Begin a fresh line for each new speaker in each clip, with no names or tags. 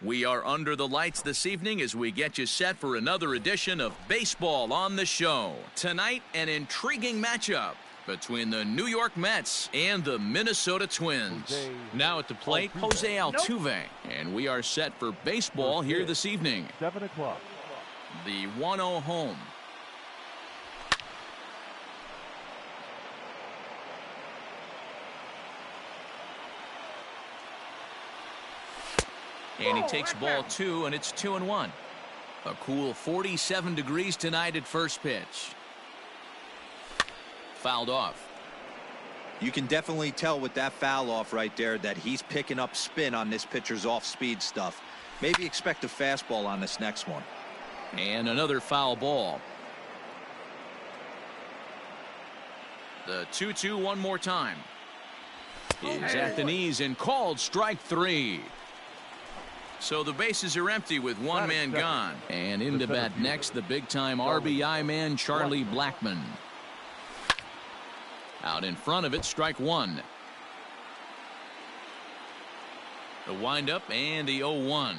We are under the lights this evening as we get you set for another edition of Baseball on the Show. Tonight, an intriguing matchup between the New York Mets and the Minnesota Twins. Now at the plate, Jose Altuve. And we are set for baseball here this evening.
7 o'clock.
The 1-0 home. And he takes ball 2, and it's 2-1. A cool 47 degrees tonight at first pitch. Fouled off.
You can definitely tell with that foul off right there that he's picking up spin on this pitcher's off-speed stuff. Maybe expect a fastball on this next one.
And another foul ball. The 2-2 one more time. Is at the knees and called strike 3. So the bases are empty with one man gone. And into bat next, the big-time RBI man, Charlie Blackmon. Out in front of it, strike 1. The windup and the 0-1.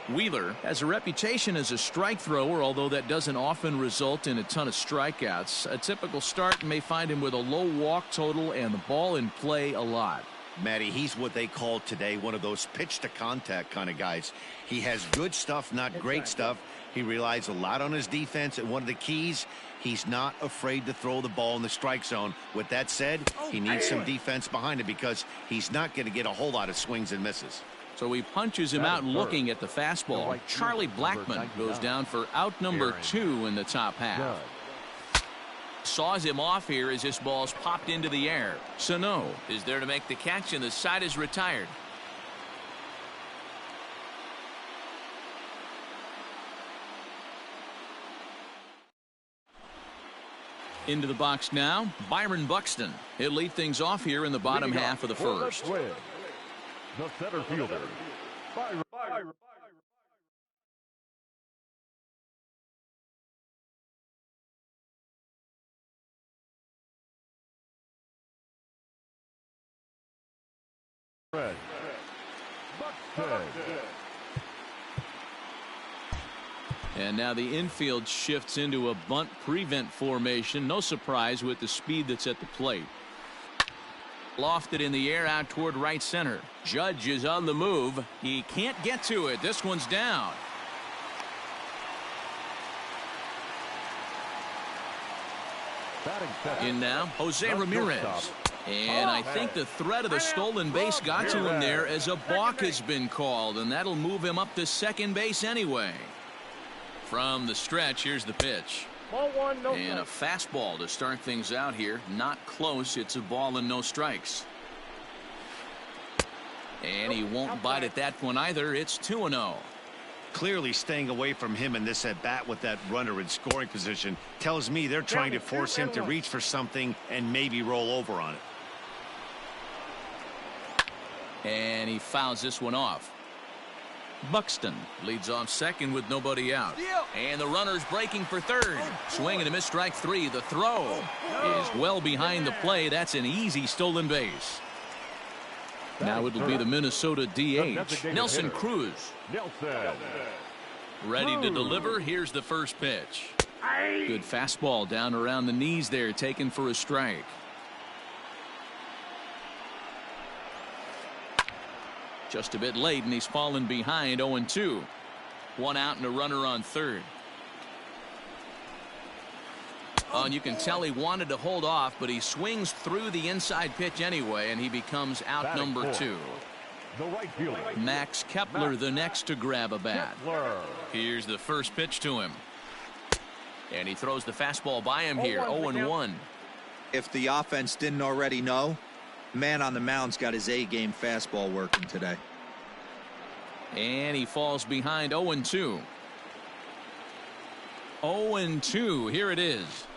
Wheeler has a reputation as a strike thrower, although that doesn't often result in a ton of strikeouts. A typical start may find him with a low walk total and the ball in play a lot.
Matty, he's what they call today one of those pitch to contact kind of guys. He has good stuff, not great stuff. He relies a lot on his defense, and one of the keys, he's not afraid to throw the ball in the strike zone. With that said, he needs some defense behind it because he's not going to get a whole lot of swings and misses.
So he punches him out looking at the fastball. Charlie Blackmon goes down for out number 2 in the top half. Saws him off here as this ball's popped into the air. Sano is there to make the catch, and the side is retired. Into the box now, Byron Buxton. He'll lead things off here in the bottom half of the first.
The center fielder, Byron.
And now the infield shifts into a bunt prevent formation. No surprise with the speed that's at the plate. Lofted in the air out toward right center. Judge is on the move. He can't get to it. This one's down. In now, Jose Ramirez. And I think the threat of the stolen base got to him there as a balk has been called, and that'll move him up to second base anyway. From the stretch, here's the pitch. And a fastball to start things out here. Not close. It's a ball and no strikes. And he won't bite at that one either. It's 2-0.
Clearly staying away from him in this at-bat with that runner in scoring position tells me they're trying to force him to reach for something and maybe roll over on it.
And he fouls this one off. Buxton leads off second with nobody out. And the runner's breaking for third. Swing and a miss, strike 3. The throw is well behind the play. That's an easy stolen base. Now it'll be the Minnesota DH, Nelson Cruz. Ready to deliver. Here's the first pitch. Good fastball down around the knees there, taken for a strike. Just a bit late, and he's fallen behind. 0-2. One out and a runner on third. Oh, and you can tell he wanted to hold off, but he swings through the inside pitch anyway, and he becomes out number 2. Max Kepler the next to grab a bat. Here's the first pitch to him. And he throws the fastball by him here. 0-1.
If the offense didn't already know, man on the mound's got his A-game fastball working today.
And he falls behind. 0-2. 0-2. Here it is.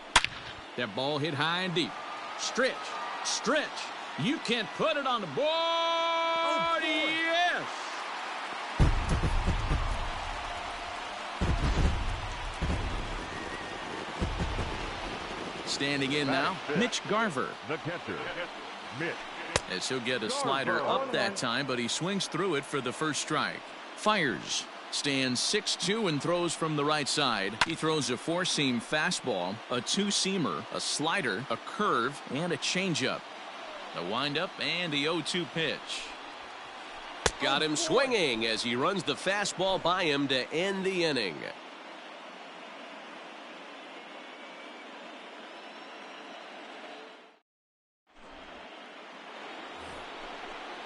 That ball hit high and deep. Stretch. You can't put it on the board. Oh, yes. Standing in now, Mitch Garver.
The catcher, Mitch
As he'll get a slider up that time, but he swings through it for the first strike. Fires. Stands 6'2" and throws from the right side. He throws a four-seam fastball, a two-seamer, a slider, a curve, and a changeup. The windup and the 0-2 pitch.
Got him swinging as he runs the fastball by him to end the inning.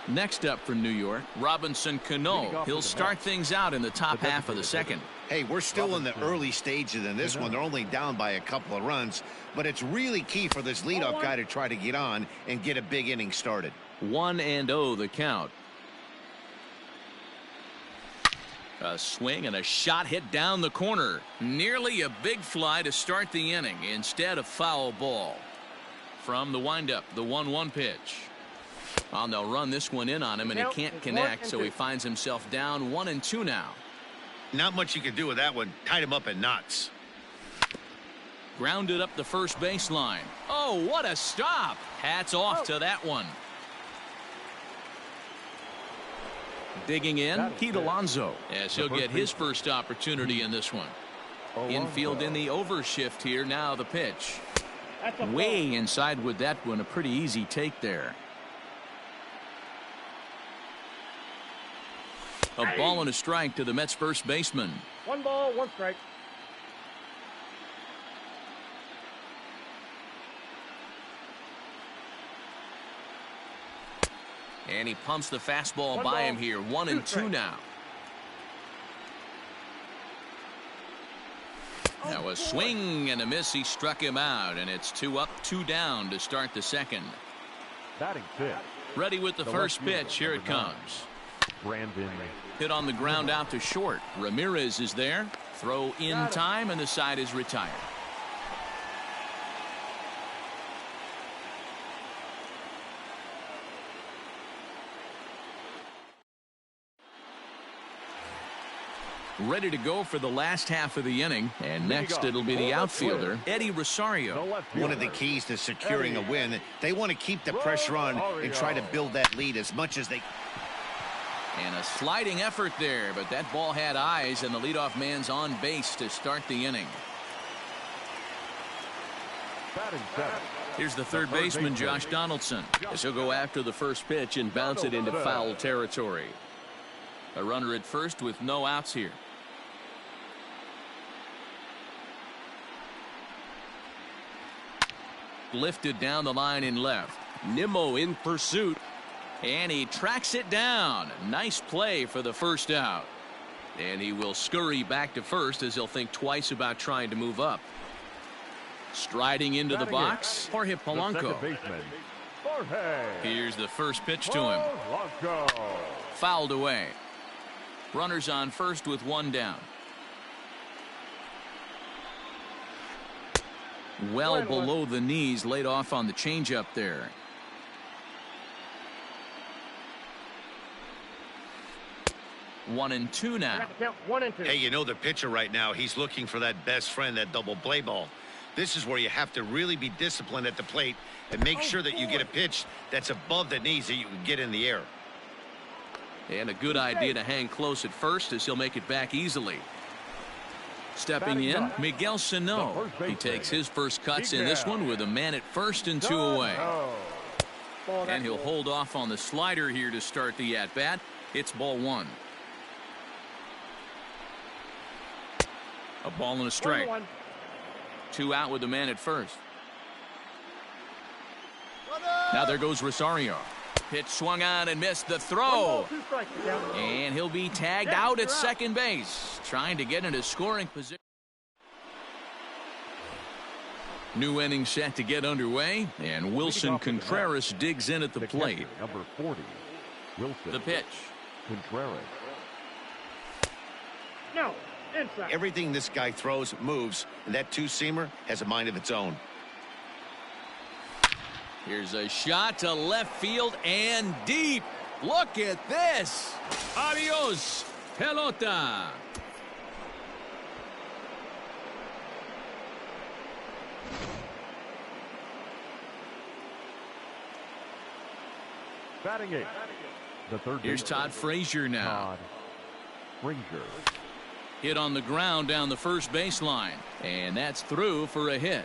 Next up for New York, Robinson Cano. He'll start things out in the top half of the second.
Hey, we're still in the early stages in this one. They're only down by a couple of runs, but it's really key for this leadoff guy to try to get on and get a big inning started.
1-0 the count. A swing and a shot hit down the corner. Nearly a big fly to start the inning instead of foul ball. From the windup, the 1-1 pitch. Well, they'll run this one in on him, and he can't connect, so he finds himself down 1-2 now.
Not much you can do with that one. Tied him up in knots.
Grounded up the first baseline. Oh, what a stop. Hats off to that one. Digging in, Pete Alonso, as he'll get his first opportunity in this one. Infield in the overshift here. Now the pitch. Way inside with that one. A pretty easy take there. A ball and a strike to the Mets first baseman.
1 ball, 1 strike.
And he pumps the fastball by him here. 1-2 now. Now a swing and a miss. He struck him out, and it's 2 up, 2 down to start the second.
Batting 5th.
Ready with the first pitch. Here it comes.
Brandon.
Hit on the ground out to short. Ramirez is there. Throw in time, and the side is retired. Ready to go for the last half of the inning, and next it'll be the outfielder, Eddie Rosario.
One of the keys to securing a win, they want to keep the pressure on and try to build that lead as much as they.
And a sliding effort there, but that ball had eyes, and the leadoff man's on base to start the inning.
Batting 7th.
Here's the third baseman, Josh Donaldson, as he'll go after the first pitch and bounce it into foul territory. A runner at first with no outs here. Lifted down the line in left.
Nimmo in pursuit.
And he tracks it down. Nice play for the first out. And he will scurry back to first as he'll think twice about trying to move up. Striding into the box, Jorge Polanco. Here's the first pitch to him. Fouled away. Runners on first with 1 down. Well below the knees, laid off on the changeup there. One and two now.
1 and 2.
Hey, you know the pitcher right now, he's looking for that best friend, that double play ball. This is where you have to really be disciplined at the plate and make sure that you get a pitch that's above the knees that you can get in the air.
And a good idea to hang close at first as he'll make it back easily. Stepping in, Miguel Sano. He takes his first cuts in this one with a man at first and 2 away. And he'll hold off on the slider here to start the at-bat. It's ball 1. A ball and a strike. 2 out with the man at first. Now there goes Rosario. Pitch swung on and missed the throw. And he'll be tagged out at second base, trying to get into scoring position. New inning set to get underway, and Wilson Contreras digs in at the plate.
Number 40, Wilson.
The pitch.
Contreras.
No, inside.
Everything this guy throws moves, and that two-seamer has a mind of its own.
Here's a shot to left field and deep. Look at this. Adios, pelota.
Batting 8th, the third
Here's
baseman,
Todd Frazier now.
Todd Frazier.
Hit on the ground down the first baseline. And that's through for a hit.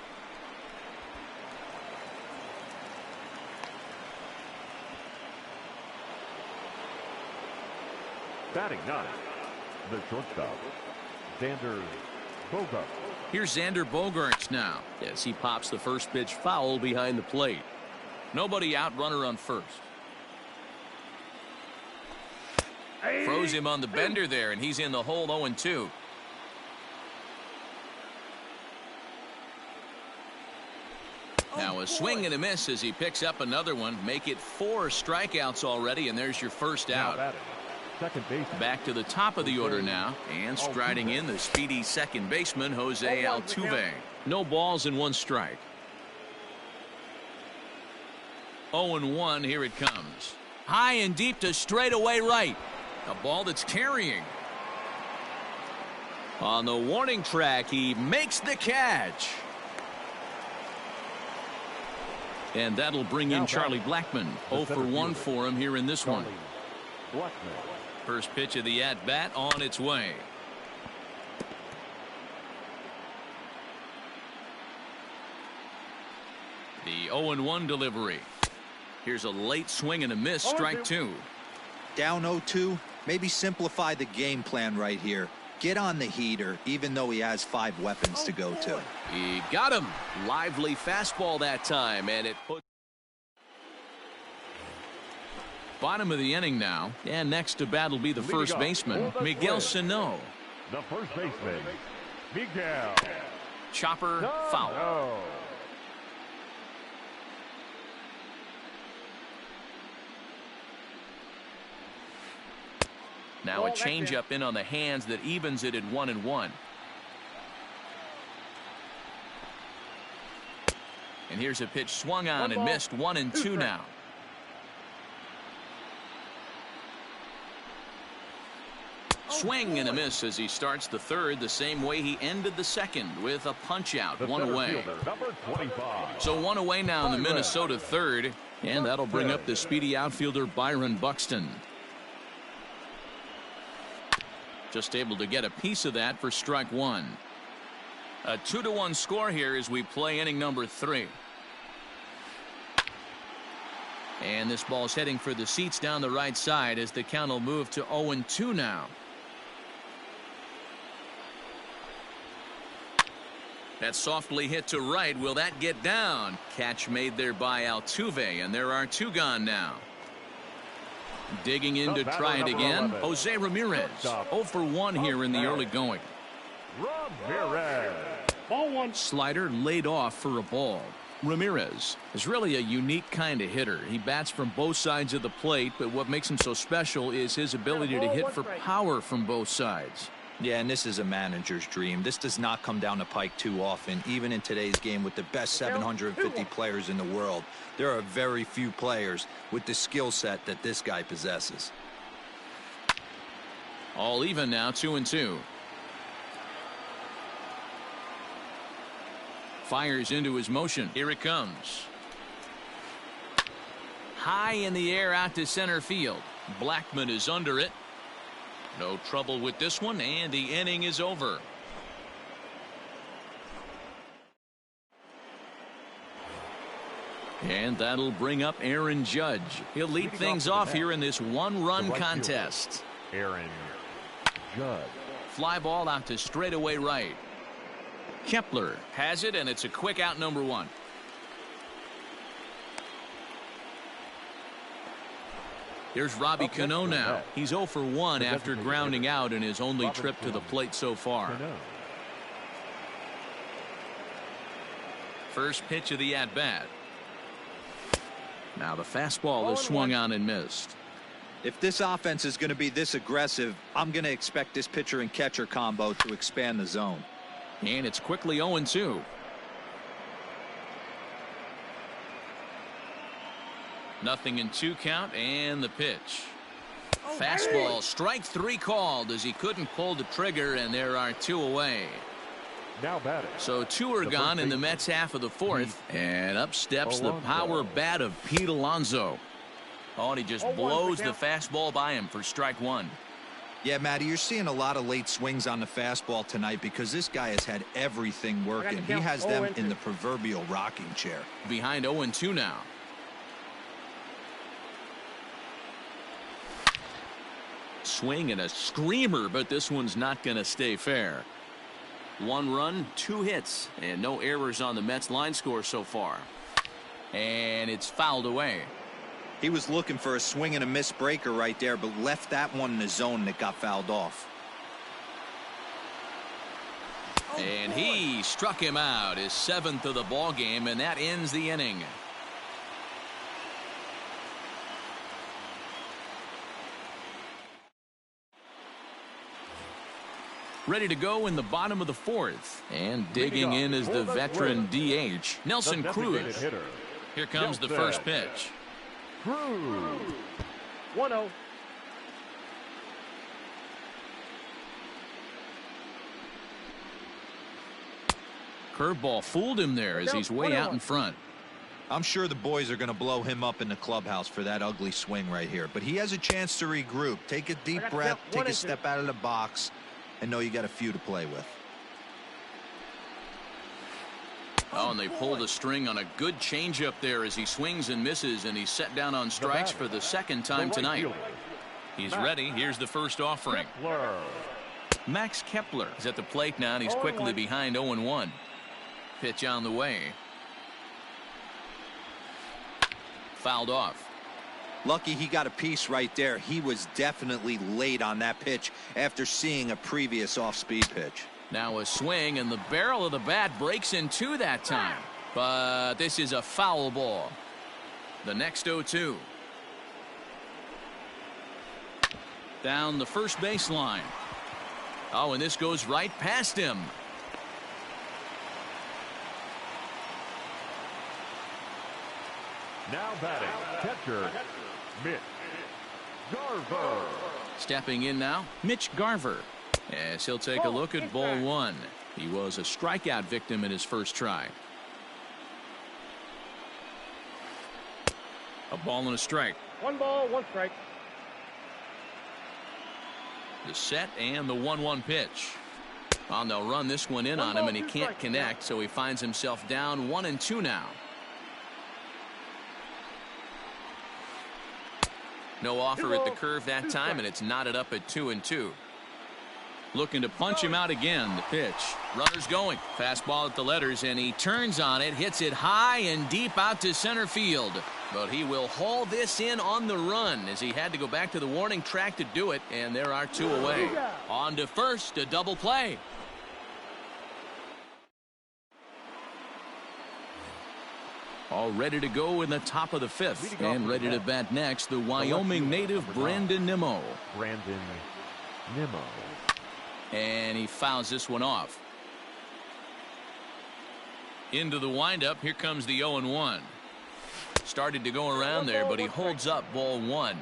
Batting 9th, the shortstop, Xander Bogaerts.
Here's Xander Bogaerts now as he pops the first pitch foul behind the plate. Nobody out, runner on first. Froze him on the bender there, and he's in the hole 0-2. Now a swing and a miss as he picks up another one. Make it 4 strikeouts already, and there's your first
Now
out.
batting, second baseman,
Back to the top of the order now, and striding in the speedy second baseman, Jose Altuve. No balls and 1 strike. 0-1, here it comes. High and deep to straightaway right. A ball that's carrying. On the warning track, he makes the catch. And that'll bring in Charlie Blackmon. 0 for 1 for him here in this one.
Blackmon.
First pitch of the at-bat on its way. The 0-1 delivery. Here's a late swing and a miss. Strike 2.
Down 0-2. Maybe simplify the game plan right here. Get on the heater, even though he has 5 weapons to go to.
He got him. Lively fastball that time, and it put.
Bottom of the inning now, and next to bat will be the first baseman, Miguel Sano.
The first baseman, Miguel.
Chopper foul.
No.
Now a changeup in on the hands that evens it at 1-1. And here's a pitch swung on and missed. 1-2 now. Swing and a miss as he starts the third the same way he ended the second with a punch out. 1 away.
Number 25.
So 1 away now in the Minnesota third, and that'll bring up the speedy outfielder Byron Buxton. Just able to get a piece of that for strike 1. A 2-1 score here as we play inning number 3. And this ball's heading for the seats down the right side as the count will move to 0-2 now. That's softly hit to right. Will that get down? Catch made there by Altuve, and there are 2 gone now. Digging in to try it again, Jose Ramirez. 0 for 1 here in the early going.
Ramirez.
Ball 1.
Slider laid off for a ball. Ramirez is really a unique kind of hitter. He bats from both sides of the plate, but what makes him so special is his ability to hit for power from both sides.
Yeah, and this is a manager's dream. This does not come down the pike too often, even in today's game with the best 750 players in the world. There are very few players with the skill set that this guy possesses.
All even now, 2-2. Fires into his motion. Here it comes. High in the air out to center field. Blackmon is under it. No trouble with this one, and the inning is over. And that'll bring up Aaron Judge. He'll lead things off here in this 1-run contest.
Aaron Judge.
Fly ball out to straightaway right. Kepler has it, and it's a quick out, number 1. Here's Robbie Cano now. He's 0 for 1 after grounding out in his only trip to the plate so far. First pitch of the at-bat. Now the fastball is swung on and missed.
If this offense is going to be this aggressive, I'm going to expect this pitcher and catcher combo to expand the zone.
And it's quickly 0-2. Nothing in 2 count, and the pitch. Fastball, strike 3 called as he couldn't pull the trigger, and there are 2 away.
Now batting.
So 2 are gone in the Mets half of the 4th, and up steps the power bat of Pete Alonso. Oh, and he just
0-1
blows
for
the
count.
fastball by him for strike one.
Yeah, Matty, you're seeing a lot of late swings on the fastball tonight because this guy has had everything working. He
count.
has them
0-2.
in the proverbial rocking chair.
Behind 0-2 now. Swing and a screamer, but this one's not going to stay fair. 1 run, 2 hits, and no errors on the Mets line score so far. And it's fouled away.
He was looking for a swing and a miss breaker right there, but left that one in the zone that got fouled off.
And he struck him out, his 7th of the ball game, and that ends the inning. Ready to go in the bottom of the 4th. And digging in is the veteran DH, Nelson Cruz.
Hitter.
Here comes the first pitch.
Cruz.
1-0.
Curveball fooled him there as he's way out in front.
I'm sure the boys are going to blow him up in the clubhouse for that ugly swing right here, but he has a chance to regroup. Take a deep breath, take a step out of the box, and know you got a few to play with.
Oh, and they pulled a string on a good changeup there as he swings and misses, and he's set down on strikes for the 2nd time tonight. He's ready. Here's the first offering.
Kepler.
Max Kepler is at the plate now, and he's quickly behind 0-1. Pitch on the way. Fouled off.
Lucky he got a piece right there. He was definitely late on that pitch after seeing a previous off-speed pitch.
Now a swing, and the barrel of the bat breaks in 2 that time. But this is a foul ball. The next 0-2. Down the first baseline. Oh, and this goes right past him.
Now batting, catcher, Mitch Garver.
Stepping in now, Mitch Garver. As he'll take a look at ball 1. He was a strikeout victim in his first try. A ball and a strike.
1 ball, 1 strike.
The set and the 1-1 pitch. Oh, they'll run this one in on him, and he can't connect, so he finds himself down 1-2 now. No offer at the curve that time, and it's knotted up at 2-2. Looking to punch him out again. The pitch. Runners going. Fastball at the letters, and he turns on it, hits it high and deep out to center field. But he will haul this in on the run as he had to go back to the warning track to do it, and there are 2 away. On to first, a double play. All ready to go in the top of the 5th, and ready to bat next, the Wyoming native Brandon Nimmo.
Brandon Nimmo.
And he fouls this one off. Into the windup. Here comes the 0-1. Started to go around there, but he holds up ball 1.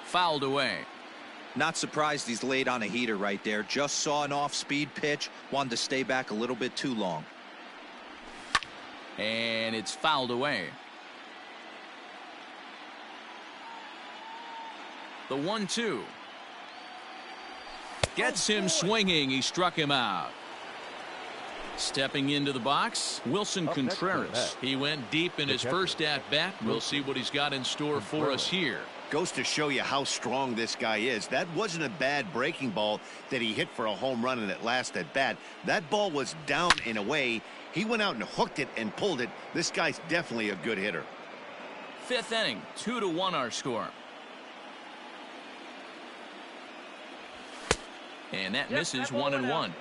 Fouled away.
Not surprised he's laid on a heater right there. Just saw an off-speed pitch. Wanted to stay back a little bit too long.
And it's fouled away. The 1-2. Gets him swinging. He struck him out. Stepping into the box, Wilson Contreras. He went deep in his first at-bat. We'll see what he's got in store for us here.
Goes to show you how strong this guy is. That wasn't a bad breaking ball that he hit for a home run in that last at-bat. That ball was down and away. He went out and hooked it and pulled it. This guy's definitely a good hitter.
5th inning, 2-1 our score. And that misses 1-1.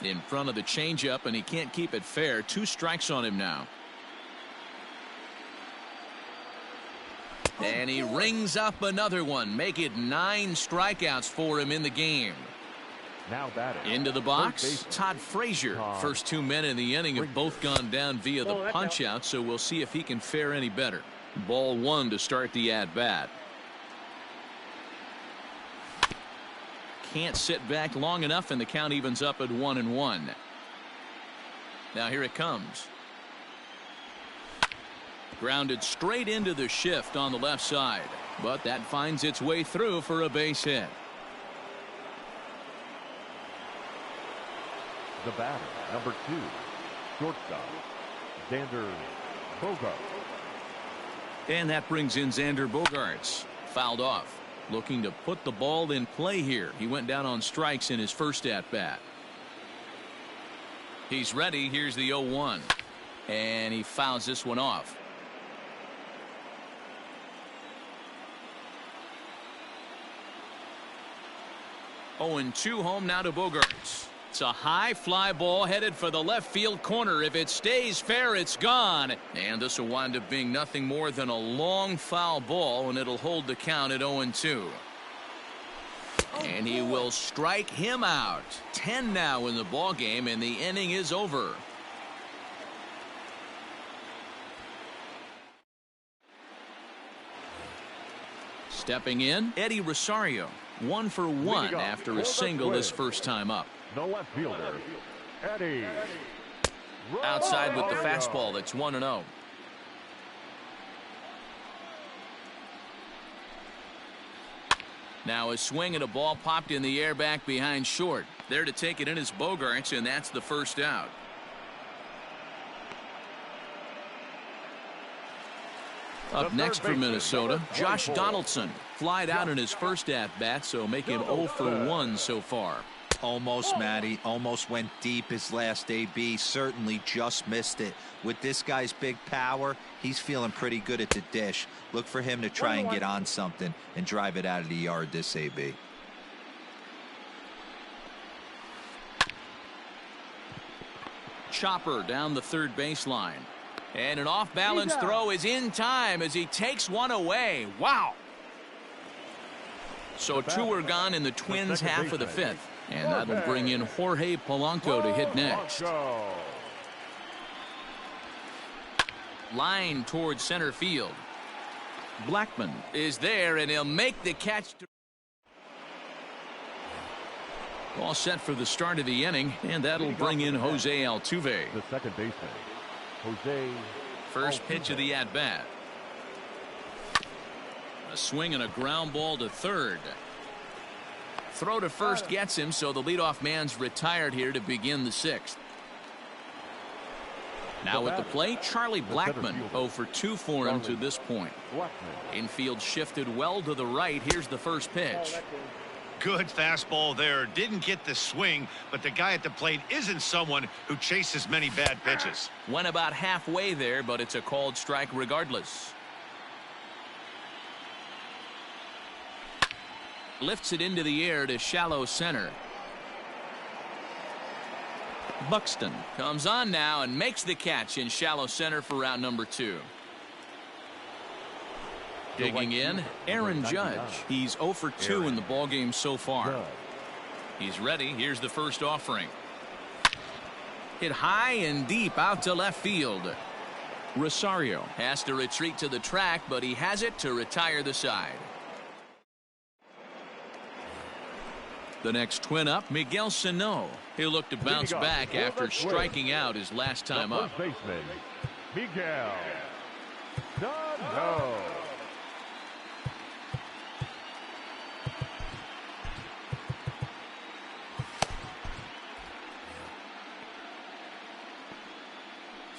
In front of the changeup, and he can't keep it fair. 2 strikes on him now. And he rings up another one. Make it 9 strikeouts for him in the game.
Now batting.
Into the box, Todd Frazier. First 2 men in the inning have both gone down via the punch out, so we'll see if he can fare any better. Ball 1 to start the at-bat. can't sit back long enough, and the count evens up at 1-1. Now here it comes. Grounded straight into the shift on the left side, but that finds its way through for a base hit.
The batter, number 2, shortstop, Xander Bogaerts.
And that brings in Xander Bogaerts. Fouled off. Looking to put the ball in play here. He went down on strikes in his first at-bat. He's ready. Here's the 0-1. And he fouls this one off. Oh, and 2 home now to Bogaerts. It's a high fly ball headed for the left field corner. If it stays fair, it's gone. And this will wind up being nothing more than a long foul ball, and it'll hold the count at 0-2. And he will strike him out. 10 now in the ball game, and the inning is over. Stepping in, Eddie Rosario. 1 for 1 after a single his first time up.
The left fielder, Eddie.
Outside with the fastball. That's 1-0. Now a swing and a ball popped in the air back behind short. There to take it in is Bogaerts, and that's the first out. Up next for Minnesota, Josh Donaldson. Flied out in his first at-bat, so make him 0 for 1 so far.
Almost, Matty. Almost went deep his last AB. Certainly just missed it. With this guy's big power, he's feeling pretty good at the dish. Look for him to try and get on something and drive it out of the yard this AB.
Chopper down the third baseline. And an off-balance throw is in time as he takes one away. Wow. So 2 are gone in the Twins' half of the 5th. And that'll bring in Jorge Polanco to hit next. Line towards center field. Blackmon is there, and he'll make the catch. All set for the start of the inning, and that'll bring in Jose Altuve.
The second baseman, Jose.
First pitch of the at-bat. A swing and a ground ball to third. Throw to first gets him, so the leadoff man's retired here to begin the 6th. Now at the plate, Charlie Blackmon. 0 for 2 for him to this point. Infield shifted well to the right. Here's the first pitch.
Good fastball there. Didn't get the swing, but the guy at the plate isn't someone who chases many bad pitches.
Went about halfway there, but it's a called strike regardless. Lifts it into the air to shallow center. Buxton comes on now and makes the catch in shallow center for route number 2. Digging in, Aaron Judge. He's 0 for 2 in the ballgame so far. He's ready. Here's the first offering. Hit high and deep out to left field. Rosario has to retreat to the track, but he has it to retire the side. The next twin up, Miguel Sano. He'll look to bounce back after striking out his last time up.
First baseman, Miguel Sano.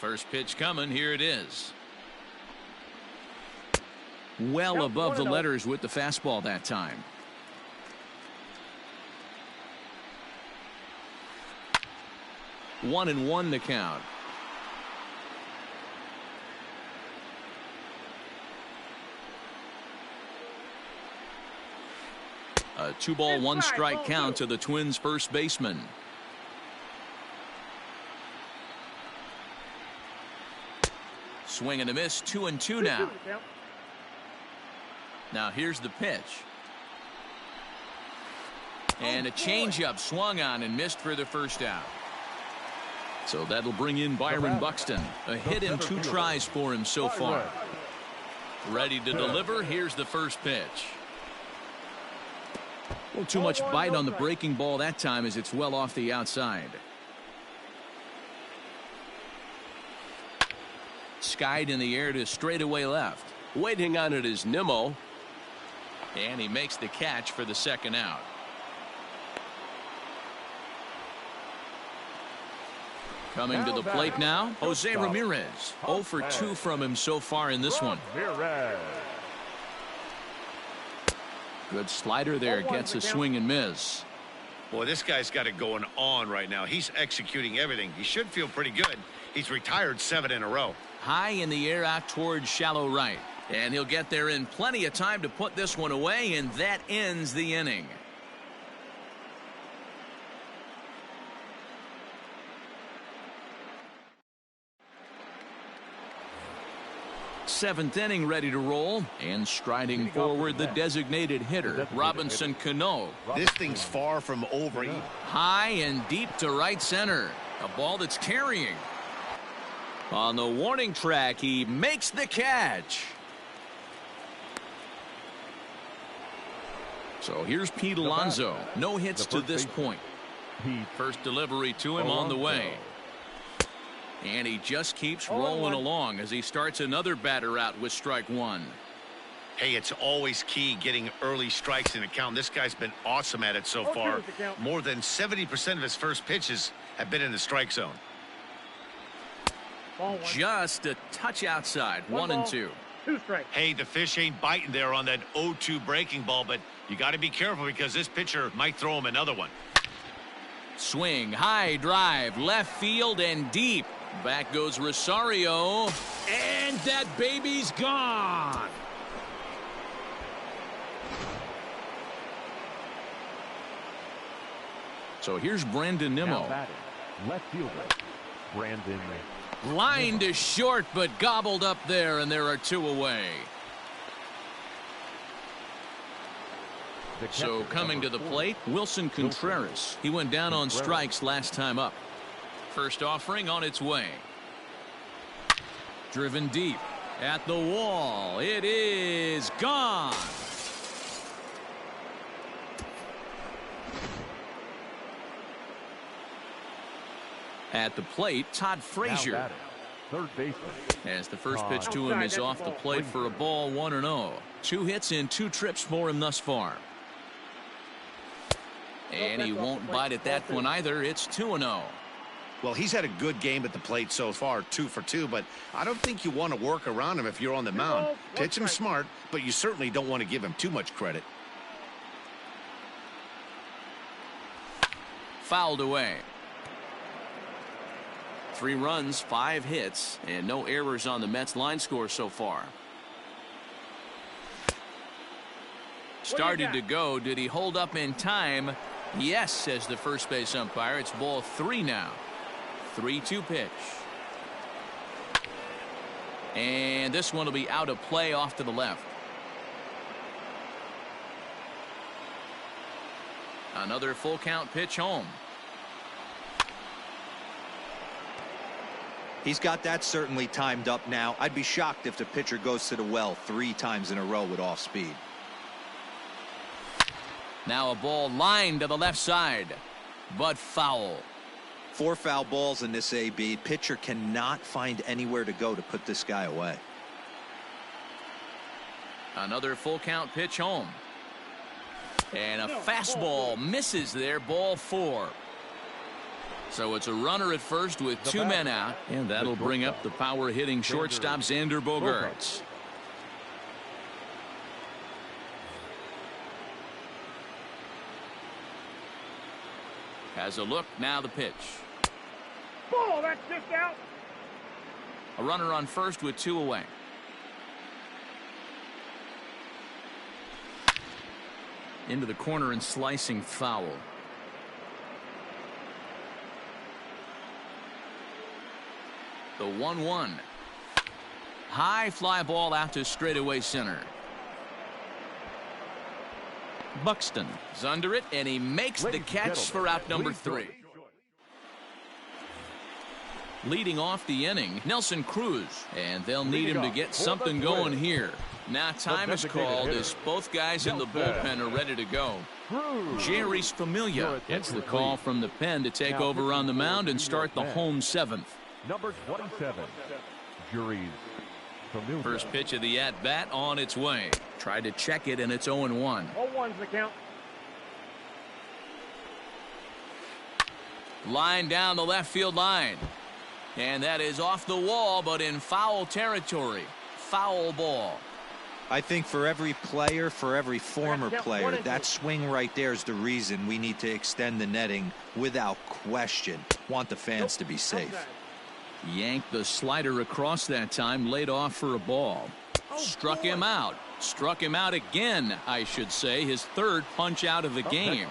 First pitch coming. Here it is. Well above the letters with the fastball that time. One and one the count. A 2-ball, 1-strike count to the Twins' first baseman. Swing and a miss. 2-2 now. Now here's the pitch. And a changeup swung on and missed for the first out. So that'll bring in Byron Buxton. A hit and 2 tries for him so far. Ready to deliver. Here's the first pitch. Well, too much bite on the breaking ball that time as it's well off the outside. Skied in the air to straightaway left.
Waiting on it is Nimmo.
And he makes the catch for the second out. Coming to the plate now, Jose Ramirez. 0 for 2 from him so far in this one. Good slider there, gets a swing and miss.
Boy, this guy's got it going on right now. He's executing everything. He should feel pretty good. He's retired 7 in a row.
High in the air out towards shallow right. And he'll get there in plenty of time to put this one away, and that ends the inning. Seventh inning ready to roll, and striding forward the designated hitter, Robinson Cano.
This thing's far from over.
High and deep to right center. A ball that's carrying. On the warning track, he makes the catch. So here's Pete Alonso. No hits to this point. First delivery to him on the way. And he just keeps rolling along as he starts another batter out with strike one.
Hey, it's always key getting early strikes in a count. This guy's been awesome at it so far. More than 70% of his first pitches have been in the strike zone.
Just a touch outside. 1-2.
2 strikes.
Hey, the fish ain't biting there on that 0-2 breaking ball, but you got to be careful because this pitcher might throw him another one.
Swing, high drive, left field and deep. Back goes Rosario. And that baby's gone. So here's Brandon Nimmo.
Left fielder, Brandon.
Line to short, but gobbled up there, and there are 2 away. So coming to the plate, Wilson Contreras. He went down on strikes last time up. First offering on its way. Driven deep at the wall. It is gone. At the plate, Todd Frazier.
Third baseman.
As the first pitch to him is off the plate for a ball, 1-0. 2 hits in 2 trips for him thus far. And he won't bite at that one either. It's 2-0.
Well, he's had a good game at the plate so far, 2 for 2, but I don't think you want to work around him if you're on the mound. Pitch him smart, but you certainly don't want to give him too much credit.
Fouled away. 3 runs, 5 hits, and no errors on the Mets line score so far. Started to go. Did he hold up in time? Yes, says the first base umpire. It's ball 3 now. 3-2 pitch. And this one will be out of play off to the left. Another full count pitch home.
He's got that certainly timed up now. I'd be shocked if the pitcher goes to the well 3 times in a row with off speed.
Now a ball lined to the left side, but foul.
4 foul balls in this AB. Pitcher cannot find anywhere to go to put this guy away.
Another full count pitch home. And a fastball misses there, ball 4. So it's a runner at first with 2 men out, and that'll bring up the power hitting shortstop Xander Bogaerts. Has a look, now the pitch.
Ball, that's just out.
A runner on first with 2 away. Into the corner and slicing foul. The 1-1. High fly ball out to straightaway center. Buxton is under it, and he makes the catch for out number 3. Leading off the inning, Nelson Cruz, and they'll need him to get something going here. Now time is called as both guys in the bullpen are ready to go. Jeurys Familia gets the call from the pen to take over on the mound and start the home seventh.
Number 27, Jeurys Familia.
First pitch of the at-bat on its way. Tried to check it, and it's 0-1.
0-1's the count.
Line down the left field line. And that is off the wall, but in foul territory. Foul ball.
I think for every player, for every former player, that swing right there is the reason we need to extend the netting without question. Want the fans to be safe.
Yanked the slider across that time, laid off for a ball. Struck him out. Struck him out again, I should say. His third punch out of the game.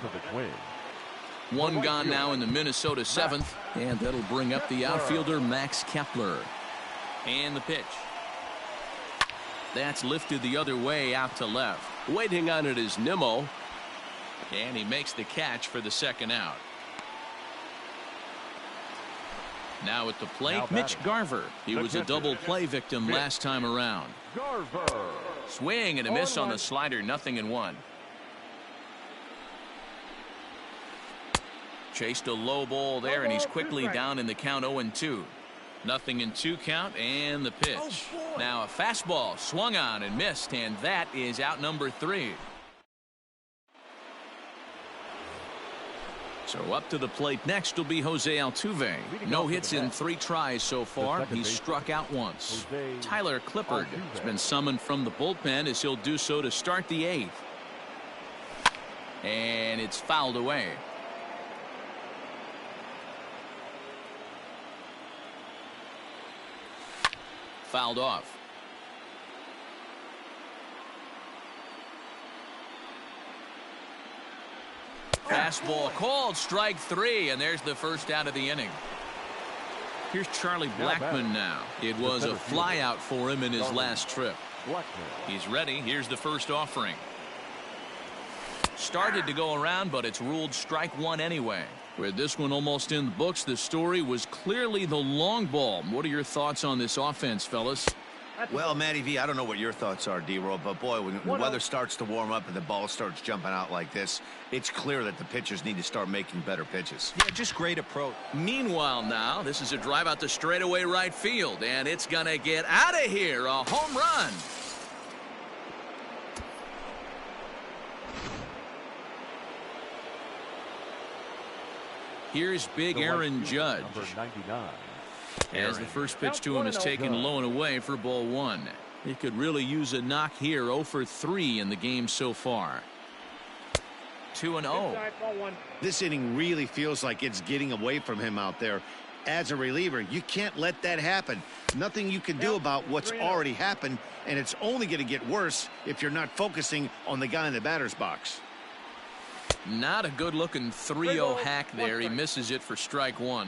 One gone now in the Minnesota seventh, and that'll bring up the outfielder Max Kepler. And the pitch. That's lifted the other way out to left.
Waiting on it is Nimmo.
And he makes the catch for the second out. Now at the plate, Mitch Garver. He was a double play victim last time around.
Garver.
Swing and a miss on the slider, 0-1. Chased a low ball there, and he's quickly down in the count 0-2. 0-2 count, and the pitch. Now a fastball swung on and missed, and that is out number 3. So up to the plate next will be Jose Altuve. No hits in 3 tries so far. He's struck out once. Tyler Clippard has been summoned from the bullpen as he'll do so to start the 8th. And it's fouled away. Fouled off. Fastball called, strike 3, and there's the first out of the inning. Here's Charlie Blackmon now. It was a flyout for him in his last trip. He's ready. Here's the first offering. Started to go around, but it's ruled strike 1 anyway. With this one almost in the books, the story was clearly the long ball. What are your thoughts on this offense, fellas?
Well, Matty V, I don't know what your thoughts are, D-Roll, but boy, when the weather starts to warm up and the ball starts jumping out like this, it's clear that the pitchers need to start making better pitches.
Yeah, just great approach.
Meanwhile now, this is a drive out to straightaway right field, and it's going to get out of here. A home run. Here's big Aaron Judge. As the first pitch to him is taken low and away for ball 1. He could really use a knock here. 0 for 3 in the game so far. 2-0.
This inning really feels like it's getting away from him out there. As a reliever, you can't let that happen. Nothing you can do about what's already happened, and it's only going to get worse if you're not focusing on the guy in the batter's box.
Not a good-looking 3-0 hack there. He misses it for strike 1.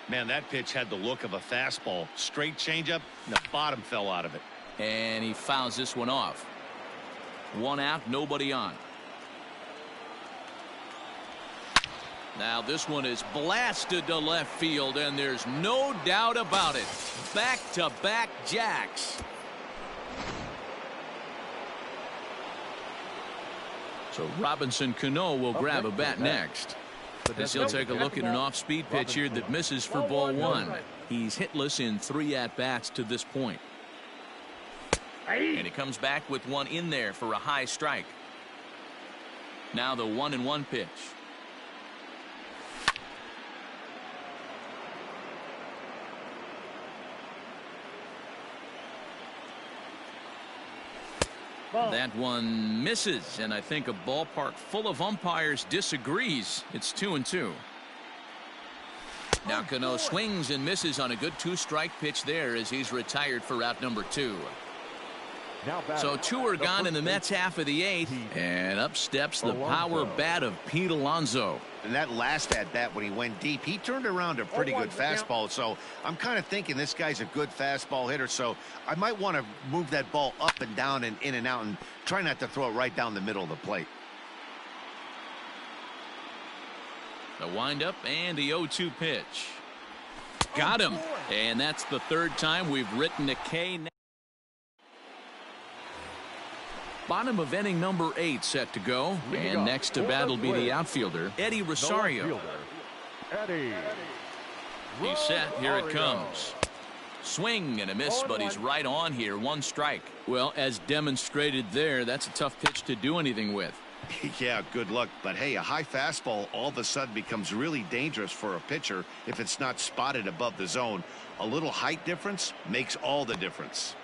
Man, that pitch had the look of a fastball. Straight changeup, and the bottom fell out of it.
And he fouls this one off. 1 out, nobody on. Now this one is blasted to left field, and there's no doubt about it. Back-to-back jacks. So Robinson Cano will grab a bat next. As he'll take a look at an off-speed pitch here that misses for ball 1. He's hitless in 3 at-bats to this point. And he comes back with one in there for a high strike. Now the 1-1 pitch. That one misses, and I think a ballpark full of umpires disagrees. It's 2-2. Now Cano swings and misses on a good 2-strike pitch there as he's retired for out number 2. So 2 are gone in the Mets half of the 8th, and up steps the power bat of Pete Alonso.
And that last at-bat when he went deep, he turned around a pretty good fastball. So I'm kind of thinking this guy's a good fastball hitter. So I might want to move that ball up and down and in and out and try not to throw it right down the middle of the plate.
The windup and the 0-2 pitch. Got him. And that's the 3rd time we've written a K. Bottom of inning number 8 set to go. And next to bat will be the outfielder, Eddie Rosario.
Eddie.
He's set. Here it comes. Swing and a miss, but he's right on here. 1 strike. Well, as demonstrated there, that's a tough pitch to do anything with.
Yeah, good luck. But hey, a high fastball all of a sudden becomes really dangerous for a pitcher if it's not spotted above the zone. A little height difference makes all the difference.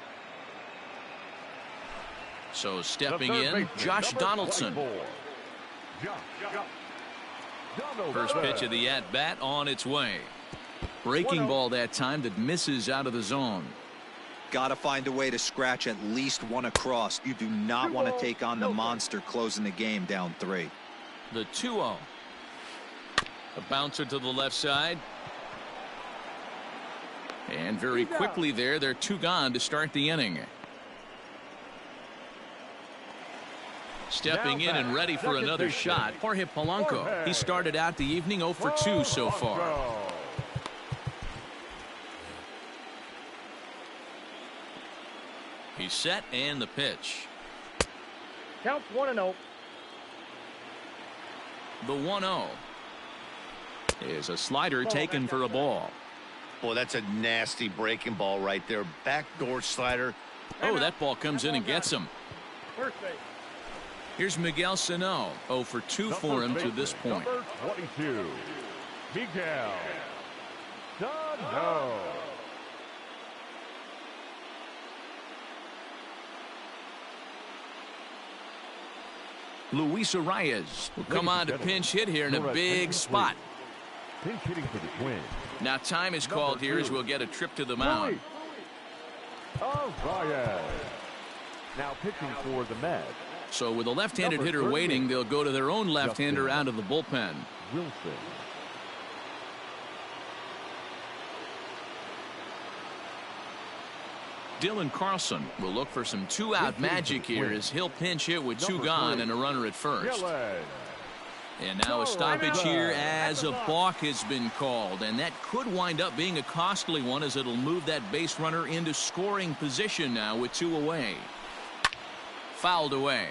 So stepping in, Josh Donaldson. First pitch of the at-bat on its way. Breaking ball that time that misses out of the zone.
Got to find a way to scratch at least one across. You do not want to take on the monster closing the game down 3.
The 2-0. A bouncer to the left side. And very quickly there, they're 2 gone to start the inning. Stepping in and ready for another shot, Jorge Polanco. He started out the evening 0 for 2 so far. He's set and the pitch.
Counts 1-0.
The 1-0 is a slider taken for a ball.
Boy, that's a nasty breaking ball right there. Backdoor slider.
Oh, that ball comes in and gets him.
First base.
Here's Miguel Sano. 0 for 2 for him to this point.
Number 22, Miguel Sano.
Luis Arias will come on to pinch hit here in a big spot.
Pinch hitting for the Twins.
Now time is called here as we'll get a trip to the mound.
Arias. Now pitching for the Mets.
So with a left-handed hitter waiting, they'll go to their own left-hander out of the bullpen.
Wilson.
Dylan Carlson will look for some 2-out magic here as he'll pinch hit with 2 gone and a runner at first. And now a stoppage here as a balk has been called, and that could wind up being a costly one as it'll move that base runner into scoring position now with 2 away. Fouled away.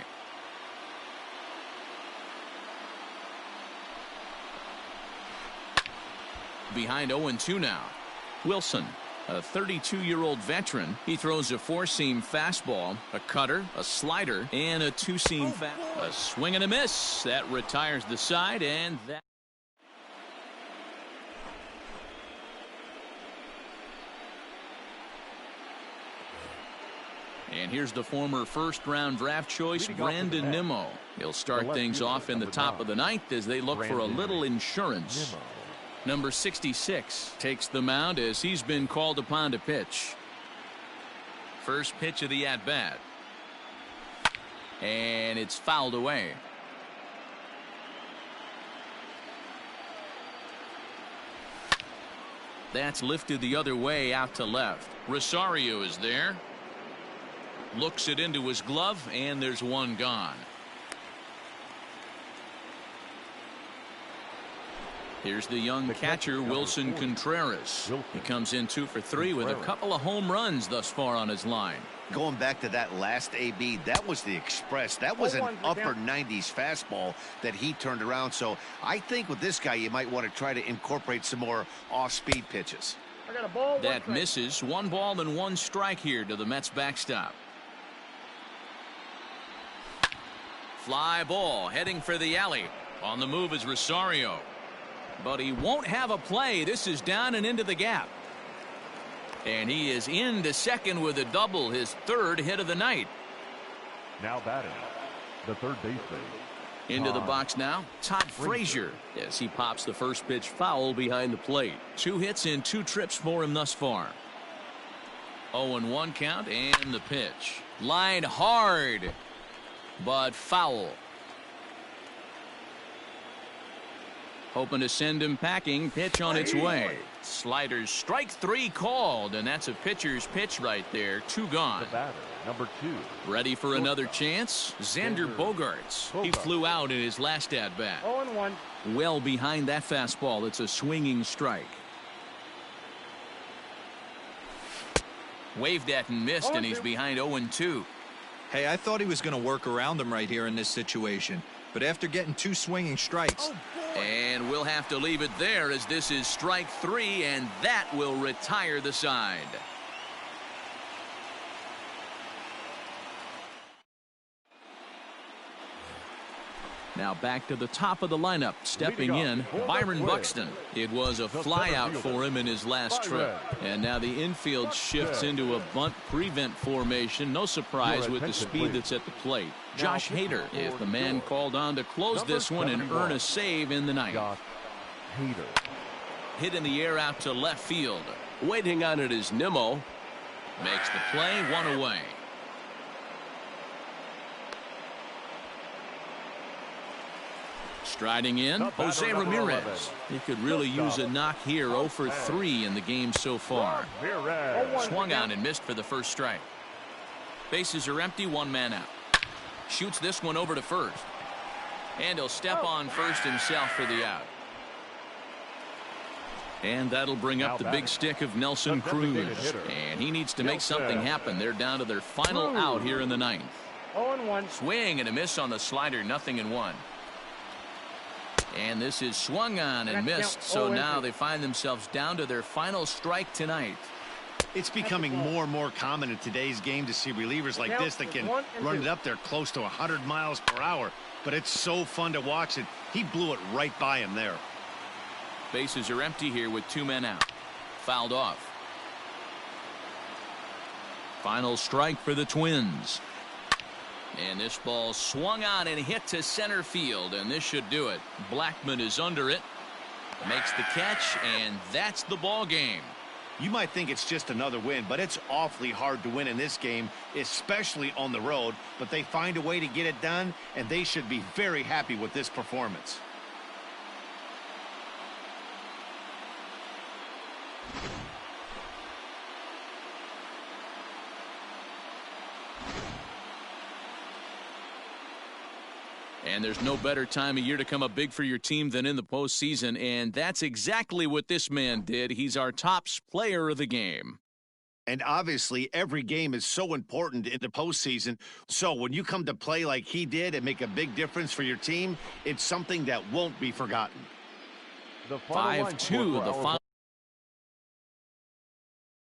Behind 0-2 now. Wilson, a 32-year-old veteran. He throws a 4-seam fastball, a cutter, a slider, and a 2-seam fastball. A swing and a miss. That retires the side, and that. And here's the former first-round draft choice, Brandon Nimmo. He'll start things off in the top of the 9th as they look for a little insurance. Number 66 takes the mound as he's been called upon to pitch. First pitch of the at-bat. And it's fouled away. That's lifted the other way out to left. Rosario is there. Looks it into his glove, and there's 1 gone. Here's the young catcher, Wilson Contreras. He comes in 2 for 3 with a couple of home runs thus far on his line.
Going back to that last AB, that was the express. That was an upper 90s fastball that he turned around. So I think with this guy, you might want to try to incorporate some more off-speed pitches.
I got a ball.
That misses. 1 ball and 1 strike here to the Mets backstop. Fly ball heading for the alley. On the move is Rosario. But he won't have a play. This is down and into the gap. And he is into second with a double, his 3rd hit of the night.
Now batting, the third baseman.
Into the box now, Todd Frazier, as he pops the first pitch foul behind the plate. 2 hits in 2 trips for him thus far. 0-1 count and the pitch. Line hard, but foul. Hoping to send him packing. Pitch on its way. Sliders, strike 3 called, and that's a pitcher's pitch right there. 2 gone.
The batter, number 2.
Ready for another chance? Xander Bogaerts. He flew out in his last at-bat.
0-1.
Well behind that fastball. It's a swinging strike. Waved at and missed, and he's behind 0-2.
Hey, I thought he was going to work around him right here in this situation. But after getting 2 swinging strikes.
And we'll have to leave it there as this is strike 3, and that will retire the side. Now back to the top of the lineup. Stepping in, Byron Buxton. It was a flyout for him in his last trip. And now the infield shifts into a bunt prevent formation. No surprise with the speed that's at the plate. Josh Hader is the man called on to close this one and earn a save in the ninth. Hit in the air out to left field.
Waiting on it is Nimmo.
Makes the play, 1 away. Striding in, Jose Ramirez. He could really use a knock here. 0 for 3 in the game so far. Swung on and missed for the first strike. Bases are empty, 1 man out. Shoots this one over to first. And he'll step on first himself for the out. And that'll bring up the big stick of Nelson Cruz. And he needs to make something happen. They're down to their final out here in the ninth.
0-1.
Swing and a miss on the slider, 0-1. And this is swung on and missed. So now they find themselves down to their final strike tonight.
It's becoming more and more common in today's game to see relievers like this that can run it up there close to 100 miles per hour. But it's so fun to watch it. He blew it right by him there.
Bases are empty here with 2 men out. Fouled off. Final strike for the Twins. And this ball swung on and hit to center field, and this should do it. Blackmon is under it, makes the catch, and that's the ball game.
You might think it's just another win, but it's awfully hard to win in this game, especially on the road. But they find a way to get it done, and they should be very happy with this performance.
And there's no better time of year to come up big for your team than in the postseason, and that's exactly what this man did. He's our top player of the game.
And obviously, every game is so important in the postseason. So when you come to play like he did and make a big difference for your team, it's something that won't be forgotten.
5-2, the final.